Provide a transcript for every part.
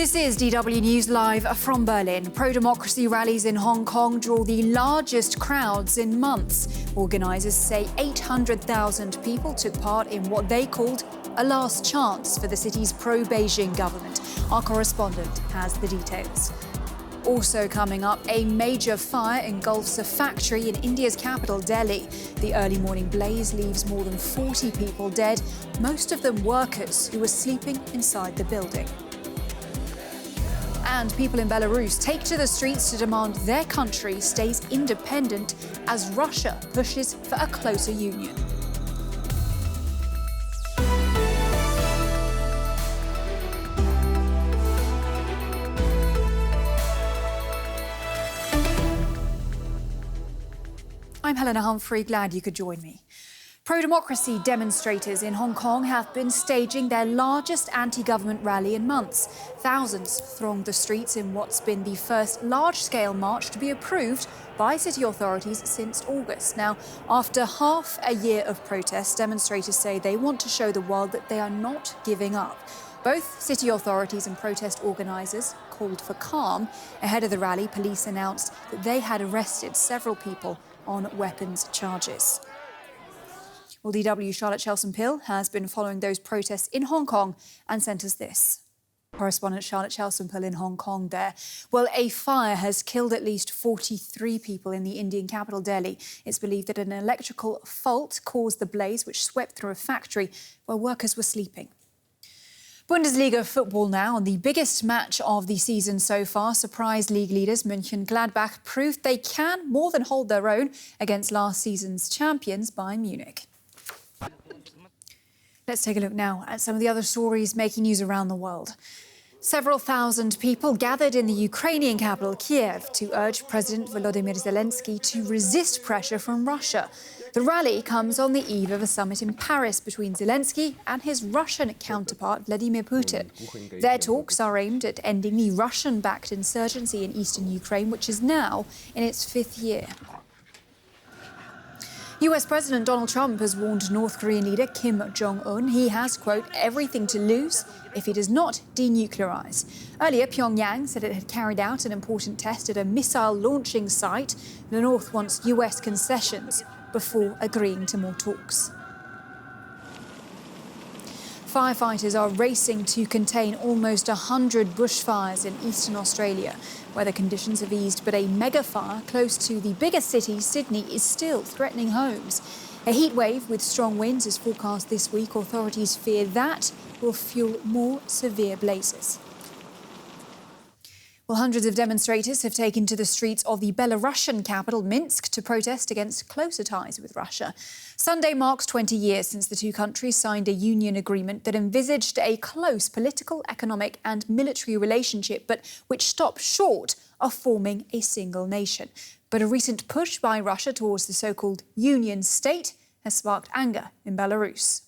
This is DW News Live from Berlin. Pro-democracy rallies in Hong Kong draw the largest crowds in months. Organisers say 800,000 people took part in what they called a last chance for the city's pro-Beijing government. Our correspondent has the details. Also coming up, a major fire engulfs a factory in India's capital, Delhi. The early morning blaze leaves more than 40 people dead, most of them workers who were sleeping inside the building. And people in Belarus take to the streets to demand their country stays independent as Russia pushes for a closer union. I'm Helena Humphrey, glad you could join me. Pro-democracy demonstrators in Hong Kong have been staging their largest anti-government rally in months. Thousands thronged the streets in what's been the first large-scale march to be approved by city authorities since August. Now, after half a year of protests, demonstrators say they want to show the world that they are not giving up. Both city authorities and protest organisers called for calm. Ahead of the rally, police announced that they had arrested several people on weapons charges. Well, DW's Charlotte Chelson-Pill has been following those protests in Hong Kong and sent us this. Correspondent Charlotte Chelson-Pill in Hong Kong there. Well, a fire has killed at least 43 people in the Indian capital, Delhi. It's believed that an electrical fault caused the blaze, which swept through a factory where workers were sleeping. Bundesliga football now, and the biggest match of the season so far. Surprise league leaders Mönchengladbach proved they can more than hold their own against last season's champions Bayern Munich. Let's take a look now at some of the other stories making news around the world. Several thousand people gathered in the Ukrainian capital, Kiev, to urge President Volodymyr Zelensky to resist pressure from Russia. The rally comes on the eve of a summit in Paris between Zelensky and his Russian counterpart, Vladimir Putin. Their talks are aimed at ending the Russian-backed insurgency in eastern Ukraine, which is now in its fifth year. US President Donald Trump has warned North Korean leader Kim Jong-un he has, quote, everything to lose if he does not denuclearize. Earlier, Pyongyang said it had carried out an important test at a missile launching site. The North wants US concessions before agreeing to more talks. Firefighters are racing to contain almost 100 bushfires in eastern Australia. Weather conditions have eased, but a mega fire close to the biggest city, Sydney, is still threatening homes. A heat wave with strong winds is forecast this week. Authorities fear that will fuel more severe blazes. Well, hundreds of demonstrators have taken to the streets of the Belarusian capital, Minsk, to protest against closer ties with Russia. Sunday marks 20 years since the two countries signed a union agreement that envisaged a close political, economic and military relationship, but which stopped short of forming a single nation. But a recent push by Russia towards the so-called union state has sparked anger in Belarus.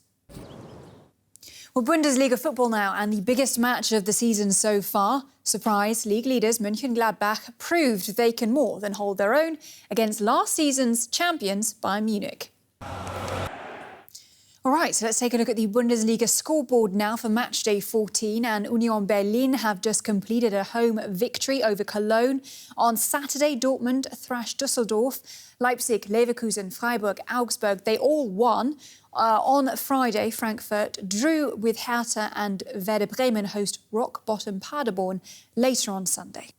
Well, Bundesliga football now, and the biggest match of the season so far. Surprise league leaders Mönchengladbach proved they can more than hold their own against last season's champions Bayern Munich. All right, so let's take a look at the Bundesliga scoreboard now for match day 14. And Union Berlin have just completed a home victory over Cologne. On Saturday, Dortmund thrashed Düsseldorf. Leipzig, Leverkusen, Freiburg, Augsburg, they all won. On Friday, Frankfurt drew with Hertha, and Werder Bremen host rock-bottom Paderborn later on Sunday.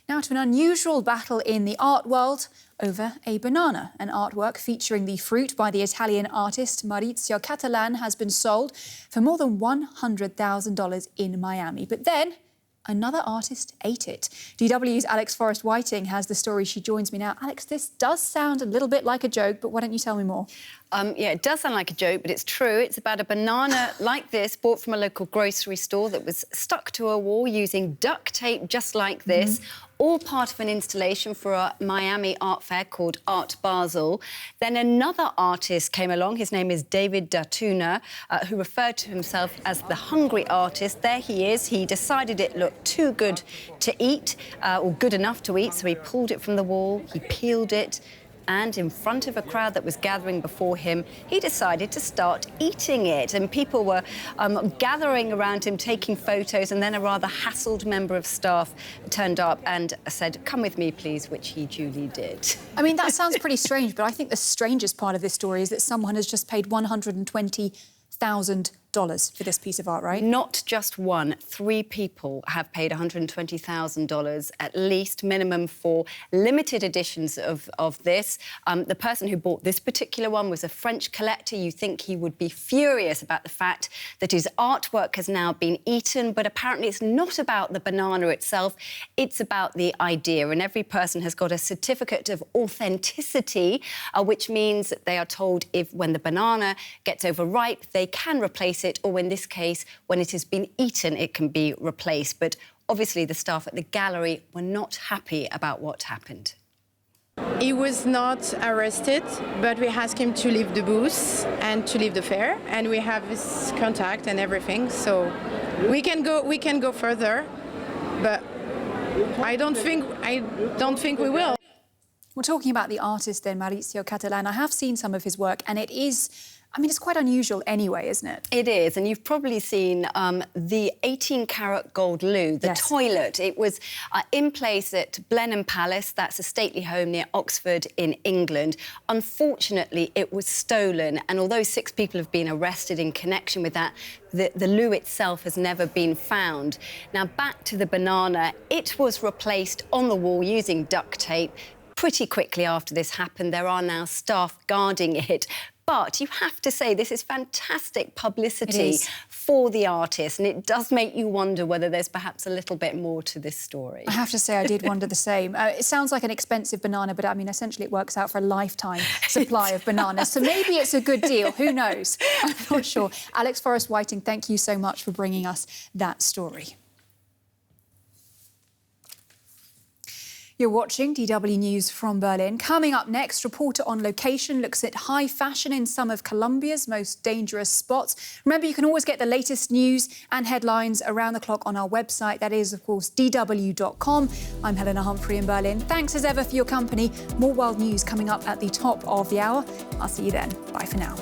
Now to an unusual battle in the art world over a banana. An artwork featuring the fruit by the Italian artist Maurizio Cattelan has been sold for more than $100,000 in Miami. But then another artist ate it. DW's Alex Forrest-Whiting has the story. She joins me now. Alex, this does sound a little bit like a joke, but why don't you tell me more? Yeah, it does sound like a joke, but it's true. It's about a banana like this, bought from a local grocery store, that was stuck to a wall using duct tape just like this, all part of an installation for a Miami art fair called Art Basel. Then another artist came along. His name is David Datuna, who referred to himself as the hungry artist. There he is. He decided it looked too good to eat, or good enough to eat, so he pulled it from the wall, he peeled it, and in front of a crowd that was gathering before him, he decided to start eating it. And people were gathering around him, taking photos, and then a rather hassled member of staff turned up and said, "Come with me, please," which he duly did. I mean, that sounds pretty strange, but I think the strangest part of this story is that someone has just paid $120,000 for this piece of art, right? Not just one. 3 people have paid $120,000 at least, minimum, for limited editions of this. The person who bought this particular one was a French collector. You think he would be furious about the fact that his artwork has now been eaten, but apparently it's not about the banana itself, it's about the idea. And every person has got a certificate of authenticity, which means that they are told if when the banana gets overripe, they can replace it, or in this case, when it has been eaten, it can be replaced. But obviously the staff at the gallery were not happy about what happened. He was not arrested, but we asked him to leave the booth and to leave the fair, and we have his contact and everything, so we can go further, but I don't think we will. We're talking about the artist then, Maurizio Cattelan. I have seen some of his work, and it is, I mean, it's quite unusual anyway, isn't it? It is, and you've probably seen the 18-carat gold loo, the toilet. It was in place at Blenheim Palace. That's a stately home near Oxford in England. Unfortunately, it was stolen, and although 6 people have been arrested in connection with that, the loo itself has never been found. Now, back to the banana. It was replaced on the wall using duct tape. Pretty quickly after this happened, there are now staff guarding it. But you have to say this is fantastic publicity for the artist, and it does make you wonder whether there's perhaps a little bit more to this story. I have to say I did wonder the same. It sounds like an expensive banana, but I mean, essentially it works out for a lifetime supply of bananas. So maybe it's a good deal. Who knows? I'm not sure. Alex Forrest-Whiting, thank you so much for bringing us that story. You're watching DW News from Berlin. Coming up next, reporter on location looks at high fashion in some of Colombia's most dangerous spots. Remember, you can always get the latest news and headlines around the clock on our website. That is, of course, dw.com. I'm Helena Humphrey in Berlin. Thanks as ever for your company. More world news coming up at the top of the hour. I'll see you then. Bye for now.